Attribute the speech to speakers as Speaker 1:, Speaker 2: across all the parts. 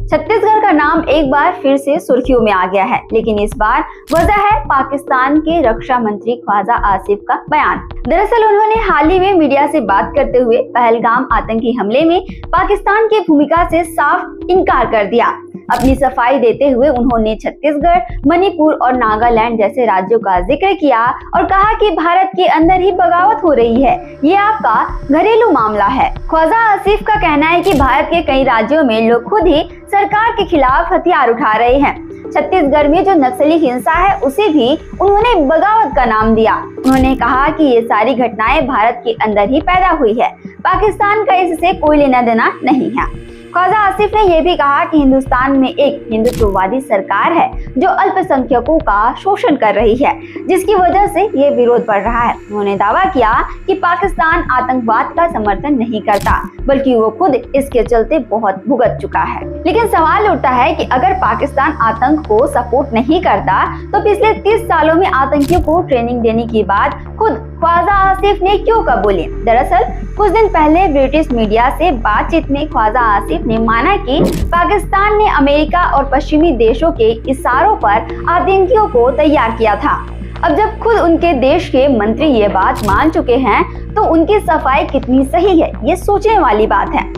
Speaker 1: छत्तीसगढ़ का नाम एक बार फिर से सुर्खियों में आ गया है, लेकिन इस बार वजह है पाकिस्तान के रक्षा मंत्री ख्वाजा आसिफ का बयान। दरअसल उन्होंने हाल ही में मीडिया से बात करते हुए पहलगाम आतंकी हमले में पाकिस्तान की भूमिका से साफ इनकार कर दिया। अपनी सफाई देते हुए उन्होंने छत्तीसगढ़, मणिपुर और नागालैंड जैसे राज्यों का जिक्र किया और कहा कि भारत के अंदर ही बगावत हो रही है, ये आपका घरेलू मामला है। ख्वाजा आसिफ का कहना है कि भारत के कई राज्यों में लोग खुद ही सरकार के खिलाफ हथियार उठा रहे हैं। छत्तीसगढ़ में जो नक्सली हिंसा है उसे भी उन्होंने बगावत का नाम दिया। उन्होंने कहा कि ये सारी घटनाएं भारत के अंदर ही पैदा हुई है, पाकिस्तान का इससे कोई लेना देना नहीं है। ख्वाजा आसिफ ने यह भी कहा कि हिंदुस्तान में एक हिंदुत्ववादी सरकार है जो अल्पसंख्यकों का शोषण कर रही है, जिसकी वजह से ये विरोध बढ़ रहा है। उन्होंने दावा किया कि पाकिस्तान आतंकवाद का समर्थन नहीं करता, बल्कि वो खुद इसके चलते बहुत भुगत चुका है। लेकिन सवाल उठता है कि अगर पाकिस्तान आतंक को सपोर्ट नहीं करता तो पिछले 30 सालों में आतंकियों को ट्रेनिंग देने की बात खुद ख्वाजा आसिफ ने क्यों कबूली? दरअसल कुछ दिन पहले ब्रिटिश मीडिया से बातचीत में ख्वाजा आसिफ ने माना कि पाकिस्तान ने अमेरिका और पश्चिमी देशों के इशारों पर आतंकियों को तैयार किया था। अब जब खुद उनके देश के मंत्री ये बात मान चुके हैं तो उनकी सफाई कितनी सही है, ये सोचने वाली बात है।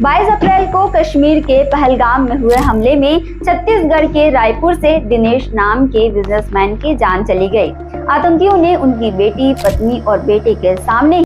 Speaker 1: 22 अप्रैल को कश्मीर के पहलगाम में हुए हमले में छत्तीसगढ़ के रायपुर से दिनेश नाम के बिजनेसमैन की जान चली गई। आतंकियों ने उनकी बेटी, पत्नी और बेटे के सामने